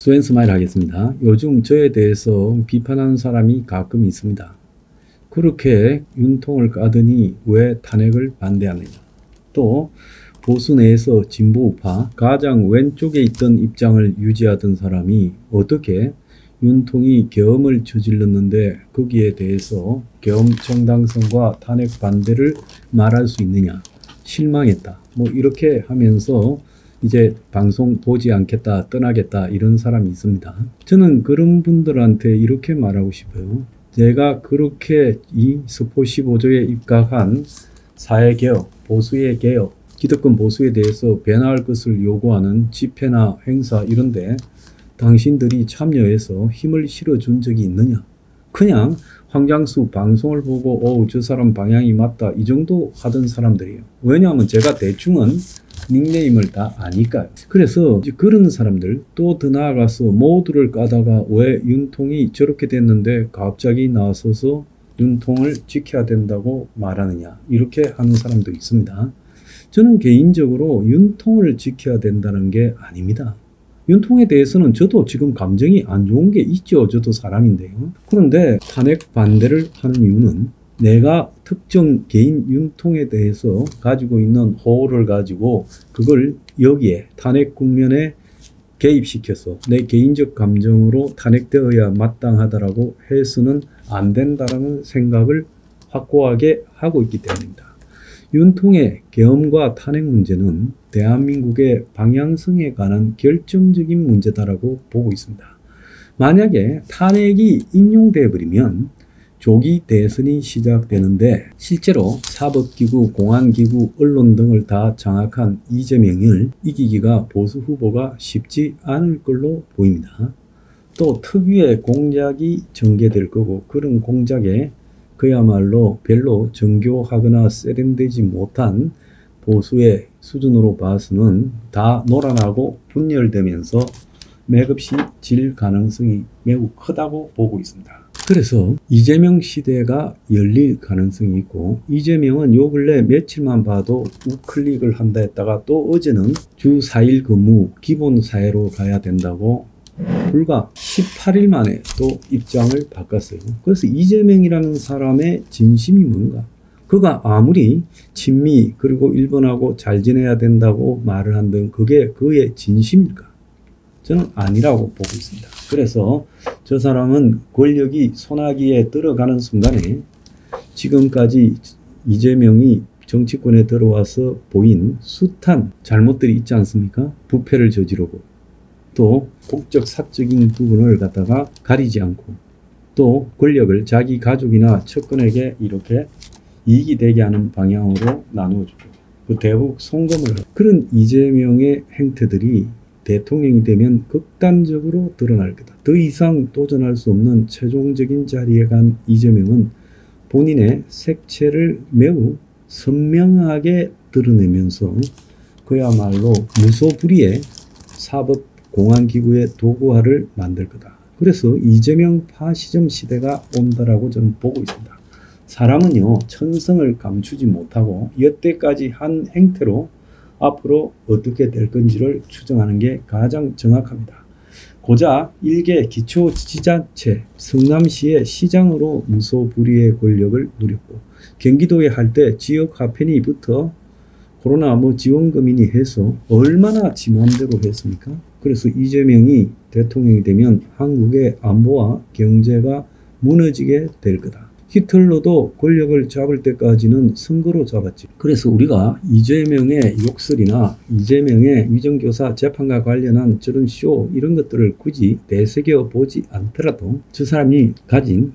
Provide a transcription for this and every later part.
스웬스마일 하겠습니다. 요즘 저에 대해서 비판하는 사람이 가끔 있습니다. 그렇게 윤통을 까더니 왜 탄핵을 반대하느냐. 또 보수 내에서 진보우파 가장 왼쪽에 있던 입장을 유지하던 사람이 어떻게 윤통이 계엄을 저질렀는데 거기에 대해서 계엄 정당성과 탄핵 반대를 말할 수 있느냐. 실망했다. 뭐 이렇게 하면서 이제 방송 보지 않겠다, 떠나겠다 이런 사람이 있습니다. 저는 그런 분들한테 이렇게 말하고 싶어요. 제가 그렇게 이 스포 15조에 입각한 사회개혁, 보수의 개혁, 기득권 보수에 대해서 변화할 것을 요구하는 집회나 행사 이런데 당신들이 참여해서 힘을 실어준 적이 있느냐. 그냥 황장수 방송을 보고 저 사람 방향이 맞다 이 정도 하던 사람들이에요. 왜냐하면 제가 대충은 닉네임을 다 아니까요. 그래서 이제 그런 사람들 또 더 나아가서 모두를 까다가 왜 윤통이 저렇게 됐는데 갑자기 나서서 윤통을 지켜야 된다고 말하느냐 이렇게 하는 사람도 있습니다. 저는 개인적으로 윤통을 지켜야 된다는 게 아닙니다. 윤통에 대해서는 저도 지금 감정이 안 좋은 게 있죠. 저도 사람인데요. 그런데 탄핵 반대를 하는 이유는 내가 특정 개인 윤통에 대해서 가지고 있는 호를 가지고 그걸 여기에 탄핵 국면에 개입시켜서 내 개인적 감정으로 탄핵되어야 마땅하다라고 해서는 안 된다라는 생각을 확고하게 하고 있기 때문입니다. 윤통의 계엄과 탄핵 문제는 대한민국의 방향성에 관한 결정적인 문제다라고 보고 있습니다. 만약에 탄핵이 인용되어 버리면 조기 대선이 시작되는데 실제로 사법기구, 공안기구, 언론 등을 다 장악한 이재명을 이기기가 보수 후보가 쉽지 않을 걸로 보입니다. 또 특유의 공작이 전개될 거고 그런 공작에 그야말로 별로 정교하거나 세련되지 못한 보수의 수준으로 봐서는 다 놀아나고 분열되면서 맥없이 질 가능성이 매우 크다고 보고 있습니다. 그래서 이재명 시대가 열릴 가능성이 있고 이재명은 요 근래 며칠만 봐도 우클릭을 한다 했다가 또 어제는 주 4일 근무 기본 사회로 가야 된다고 불과 18일 만에 또 입장을 바꿨어요. 그래서 이재명이라는 사람의 진심이 뭔가? 그가 아무리 친미 그리고 일본하고 잘 지내야 된다고 말을 한들 그게 그의 진심일까? 저는 아니라고 보고 있습니다. 그래서 저 사람은 권력이 손아귀에 들어가는 순간에 지금까지 이재명이 정치권에 들어와서 보인 숱한 잘못들이 있지 않습니까? 부패를 저지르고 또 국적 사적인 부분을 갖다가 가리지 않고 또 권력을 자기 가족이나 측근에게 이렇게 이익이 되게 하는 방향으로 나누어주고 그 대북 송금을 그런 이재명의 행태들이 대통령이 되면 극단적으로 드러날 거다. 더 이상 도전할 수 없는 최종적인 자리에 간 이재명은 본인의 색채를 매우 선명하게 드러내면서 그야말로 무소불위의 사법 공안기구의 도구화를 만들 거다. 그래서 이재명 파시즘 시대가 온다라고 저는 보고 있습니다. 사람은요 천성을 감추지 못하고 여태까지 한 행태로 앞으로 어떻게 될 건지를 추정하는 게 가장 정확합니다. 고작 일개 기초지자체 성남시의 시장으로 무소불위의 권력을 누렸고 경기도에 할 때 지역화폐니부터 코로나 지원금이니 해서 얼마나 지 맘대로 했습니까? 그래서 이재명이 대통령이 되면 한국의 안보와 경제가 무너지게 될 거다. 히틀러도 권력을 잡을 때까지는 선거로 잡았지. 그래서 우리가 이재명의 욕설이나 이재명의 위정교사 재판과 관련한 저런 쇼 이런 것들을 굳이 내새겨 보지 않더라도 저 사람이 가진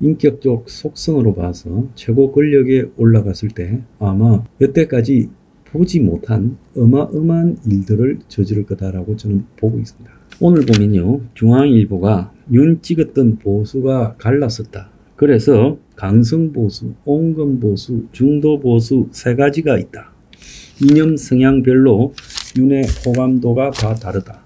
인격적 속성으로 봐서 최고 권력에 올라갔을 때 아마 여태까지 보지 못한 어마어마한 일들을 저지를 거다라고 저는 보고 있습니다. 오늘 보면요 중앙일보가 윤 찍었던 보수가 갈랐었다. 그래서 강성보수, 온건보수, 중도보수 세 가지가 있다. 이념 성향별로 윤의 호감도가 다 다르다.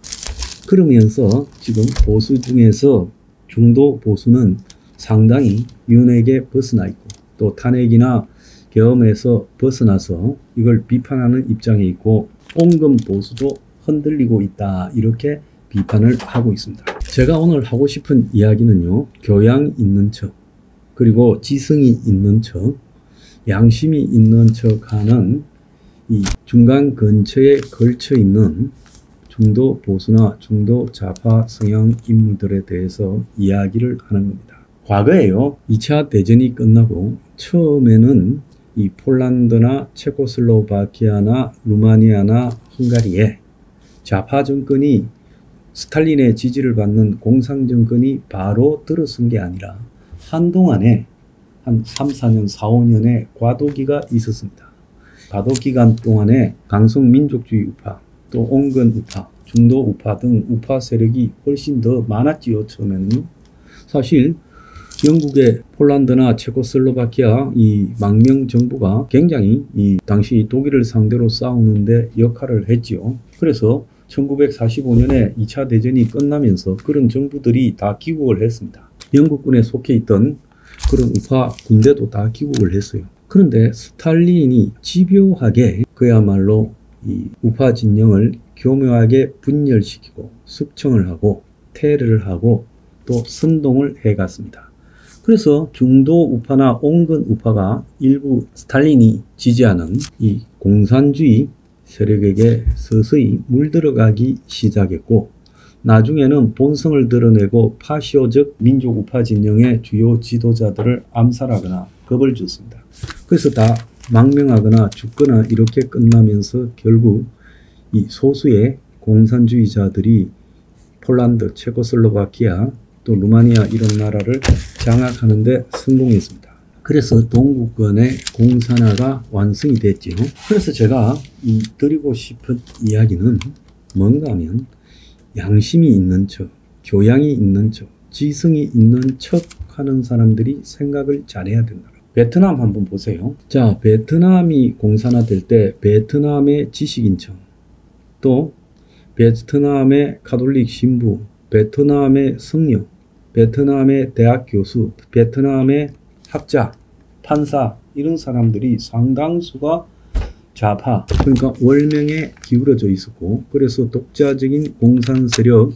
그러면서 지금 보수 중에서 중도보수는 상당히 윤에게 벗어나 있고 또 탄핵이나 계엄에서 벗어나서 이걸 비판하는 입장에 있고 온건보수도 흔들리고 있다. 이렇게 비판을 하고 있습니다. 제가 오늘 하고 싶은 이야기는요, 교양 있는 척, 그리고 지성이 있는 척, 양심이 있는 척 하는 이 중간 근처에 걸쳐 있는 중도 보수나 중도 좌파 성향 인물들에 대해서 이야기를 하는 겁니다. 과거에요, 2차 대전이 끝나고 처음에는 이 폴란드나 체코슬로바키아나 루마니아나 헝가리에 좌파 정권이 스탈린의 지지를 받는 공산 정권이 바로 들어선 게 아니라 한동안에 한 3, 4년, 4, 5년의 과도기가 있었습니다. 과도기간 동안에 강성민족주의 우파, 또 온건 우파, 중도 우파 등 우파 세력이 훨씬 더 많았지요. 처음에는요. 사실 영국의 폴란드나 체코슬로바키아 이 망명 정부가 굉장히 이 당시 독일을 상대로 싸우는데 역할을 했지요. 그래서 1945년에 2차 대전이 끝나면서 그런 정부들이 다 귀국을 했습니다. 영국군에 속해 있던 그런 우파 군대도 다 귀국을 했어요. 그런데 스탈린이 집요하게 그야말로 이 우파 진영을 교묘하게 분열시키고 숙청을 하고 테러를 하고 또 선동을 해갔습니다. 그래서 중도 우파나 온건 우파가 일부 스탈린이 지지하는 이 공산주의 세력에게 서서히 물들어가기 시작했고, 나중에는 본성을 드러내고 파시오적 민족 우파 진영의 주요 지도자들을 암살하거나 겁을 줬습니다. 그래서 다 망명하거나 죽거나 이렇게 끝나면서 결국 이 소수의 공산주의자들이 폴란드, 체코슬로바키아, 또 루마니아 이런 나라를 장악하는 데 성공했습니다. 그래서 동구권의 공산화가 완성이 됐죠. 그래서 제가 드리고 싶은 이야기는 뭔가 하면 양심이 있는 척, 교양이 있는 척, 지성이 있는 척 하는 사람들이 생각을 잘해야 된다. 베트남 한번 보세요. 자, 베트남이 공산화될 때 베트남의 지식인청, 또 베트남의 가톨릭 신부, 베트남의 성녀, 베트남의 대학 교수, 베트남의 학자, 판사 이런 사람들이 상당수가 좌파, 그러니까 월명에 기울어져 있었고, 그래서 독자적인 공산 세력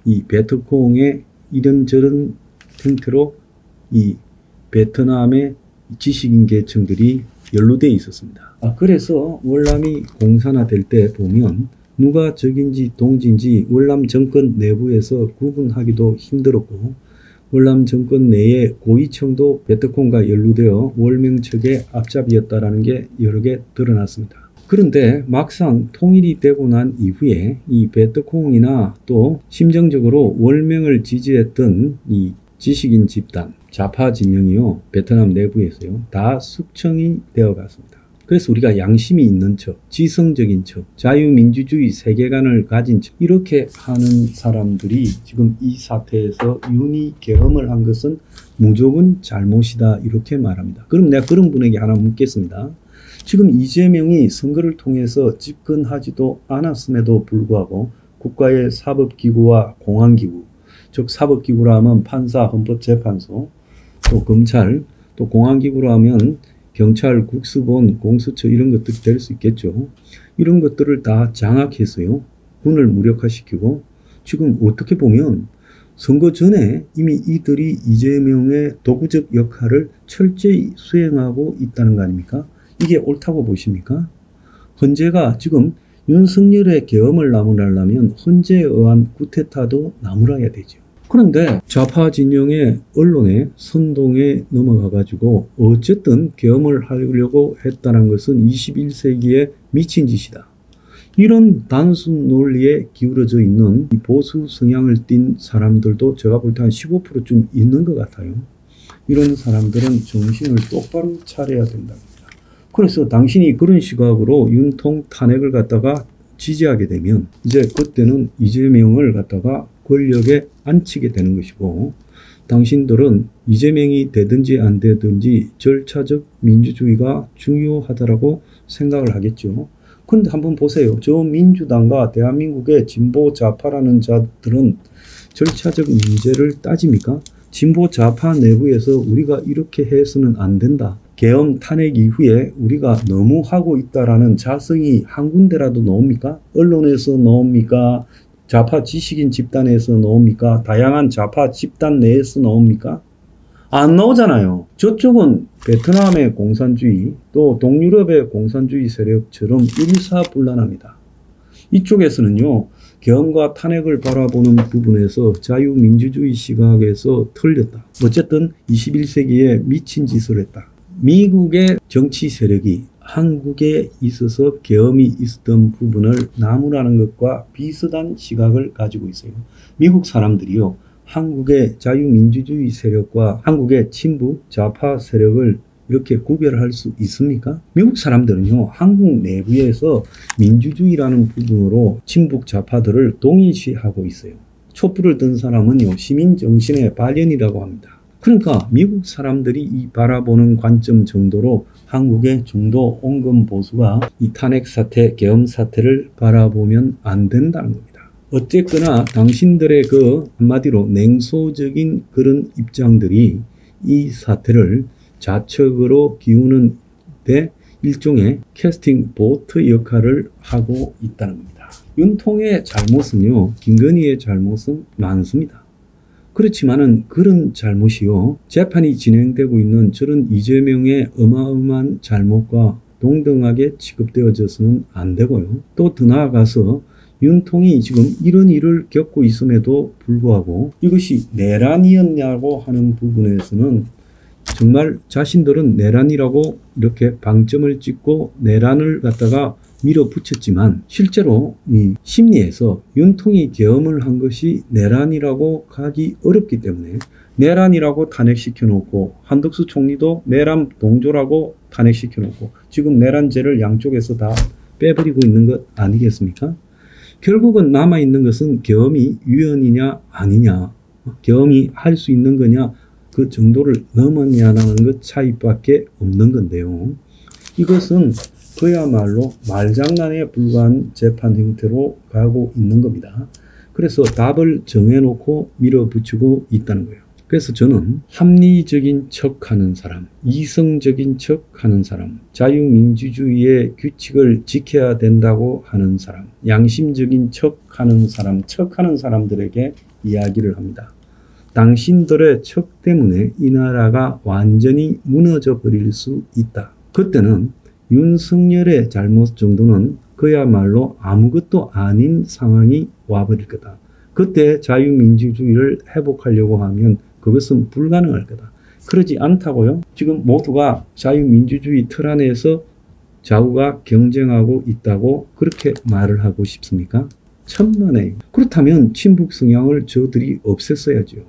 이 베트콩의 이런저런 형태로 이 베트남의 지식인 계층들이 연루되어 있었습니다. 그래서 월남이 공산화될 때 보면 누가 적인지 동지인지 월남 정권 내부에서 구분하기도 힘들었고, 월남 정권 내에 고위층도 베트콩과 연루되어 월명측의 앞잡이였다라는 게 여러 개 드러났습니다. 그런데 막상 통일이 되고 난 이후에 이 베트콩이나 또 심정적으로 월명을 지지했던 이 지식인 집단, 좌파 진영이요, 베트남 내부에서요, 다 숙청이 되어 갔습니다. 그래서 우리가 양심이 있는 척, 지성적인 척, 자유민주주의 세계관을 가진 척 이렇게 하는 사람들이 지금 이 사태에서 윤희 계엄을 한 것은 무조건 잘못이다 이렇게 말합니다. 그럼 내가 그런 분에게 하나 묻겠습니다. 지금 이재명이 선거를 통해서 집권하지도 않았음에도 불구하고 국가의 사법기구와 공안기구, 즉 사법기구라 하면 판사, 헌법재판소, 또 검찰, 또 공안기구라 하면 경찰, 국수본, 공수처 이런 것들이 될 수 있겠죠. 이런 것들을 다 장악해서요, 군을 무력화시키고 지금 어떻게 보면 선거 전에 이미 이들이 이재명의 도구적 역할을 철저히 수행하고 있다는 거 아닙니까? 이게 옳다고 보십니까? 헌재가 지금 윤석열의 계엄을 나무라려면 헌재에 의한 쿠데타도 나무라야 되죠. 그런데 좌파 진영의 언론의 선동에 넘어가가지고 어쨌든 계엄을 하려고 했다는 것은 21세기의 미친 짓이다. 이런 단순 논리에 기울어져 있는 이 보수 성향을 띤 사람들도 제가 볼 때 한 15%쯤 있는 것 같아요. 이런 사람들은 정신을 똑바로 차려야 된답니다. 그래서 당신이 그런 시각으로 윤통 탄핵을 갖다가 지지하게 되면 이제 그때는 이재명을 갖다가 권력에 앉히게 되는 것이고, 당신들은 이재명이 되든지 안 되든지 절차적 민주주의가 중요하다라고 생각을 하겠죠. 그런데 한번 보세요. 저 민주당과 대한민국의 진보 좌파라는 자들은 절차적 문제를 따집니까? 진보 좌파 내부에서 우리가 이렇게 해서는 안 된다, 계엄 탄핵 이후에 우리가 너무 하고 있다라는 자성이 한 군데라도 나옵니까? 언론에서 나옵니까? 좌파 지식인 집단에서 나옵니까? 다양한 좌파 집단 내에서 나옵니까? 안 나오잖아요. 저쪽은 베트남의 공산주의, 또 동유럽의 공산주의 세력처럼 일사불란합니다. 이쪽에서는요, 계엄과 탄핵을 바라보는 부분에서 자유민주주의 시각에서 틀렸다. 어쨌든 21세기에 미친 짓을 했다. 미국의 정치 세력이 한국에 있어서 계엄이 있었던 부분을 나무라는 것과 비슷한 시각을 가지고 있어요. 미국 사람들이요, 한국의 자유민주주의 세력과 한국의 친북 좌파 세력을 이렇게 구별할 수 있습니까? 미국 사람들은요, 한국 내부에서 민주주의라는 부분으로 친북 좌파들을 동일시하고 있어요. 촛불을 든 사람은요, 시민정신의 발현이라고 합니다. 그러니까 미국 사람들이 이 바라보는 관점 정도로 한국의 중도 온건 보수가 이 탄핵 사태, 계엄 사태를 바라보면 안 된다는 겁니다. 어쨌거나 당신들의 그 한마디로 냉소적인 그런 입장들이 이 사태를 좌측으로 기우는 데 일종의 캐스팅 보트 역할을 하고 있다는 겁니다. 윤통의 잘못은요, 김건희의 잘못은 많습니다. 그렇지만은 그런 잘못이요, 재판이 진행되고 있는 저런 이재명의 어마어마한 잘못과 동등하게 취급되어져서는 안 되고요. 또 더 나아가서 윤통이 지금 이런 일을 겪고 있음에도 불구하고 이것이 내란이었냐고 하는 부분에서는 정말 자신들은 내란이라고 이렇게 방점을 찍고 내란을 갖다가 밀어붙였지만 실제로 이 심리에서 윤통이 계엄을 한 것이 내란이라고 가기 어렵기 때문에 내란이라고 탄핵시켜 놓고 한덕수 총리도 내란 동조라고 탄핵시켜 놓고 지금 내란죄를 양쪽에서 다 빼버리고 있는 것 아니겠습니까? 결국은 남아있는 것은 계엄이 위헌이냐 아니냐, 계엄이 할 수 있는 거냐, 그 정도를 넘었냐라는 것 차이밖에 없는 건데요. 이것은 그야말로 말장난에 불과한 재판 형태로 가고 있는 겁니다. 그래서 답을 정해놓고 밀어붙이고 있다는 거예요. 그래서 저는 합리적인 척하는 사람, 이성적인 척하는 사람, 자유민주주의의 규칙을 지켜야 된다고 하는 사람, 양심적인 척하는 사람, 척하는 사람들에게 이야기를 합니다. 당신들의 척 때문에 이 나라가 완전히 무너져 버릴 수 있다. 그때는 윤석열의 잘못 정도는 그야말로 아무것도 아닌 상황이 와버릴 거다. 그때 자유민주주의를 회복하려고 하면 그것은 불가능할 거다. 그러지 않다고요? 지금 모두가 자유민주주의 틀 안에서 좌우가 경쟁하고 있다고 그렇게 말을 하고 싶습니까? 천만에. 그렇다면 친북 성향을 저들이 없앴어야죠.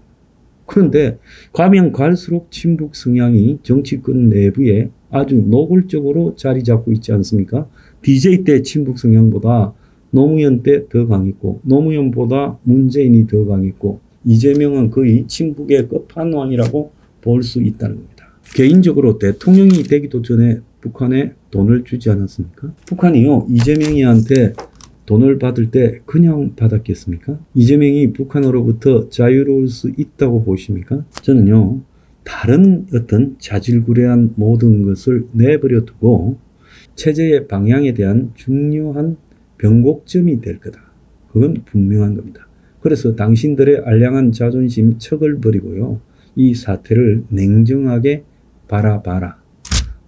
그런데 가면 갈수록 친북 성향이 정치권 내부에 아주 노골적으로 자리 잡고 있지 않습니까? DJ 때 친북 성향보다 노무현 때 더 강했고, 노무현보다 문재인이 더 강했고, 이재명은 거의 친북의 끝판왕이라고 볼 수 있다는 겁니다. 개인적으로 대통령이 되기도 전에 북한에 돈을 주지 않았습니까? 북한이요, 이재명이한테 돈을 받을 때 그냥 받았겠습니까? 이재명이 북한으로부터 자유로울 수 있다고 보십니까? 저는요, 다른 어떤 자질구레한 모든 것을 내버려 두고 체제의 방향에 대한 중요한 변곡점이 될 거다. 그건 분명한 겁니다. 그래서 당신들의 알량한 자존심 척을 버리고요, 이 사태를 냉정하게 바라봐라.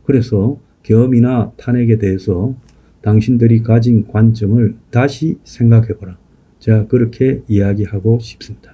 그래서 계엄이나 탄핵에 대해서 당신들이 가진 관점을 다시 생각해보라. 제가 그렇게 이야기하고 싶습니다.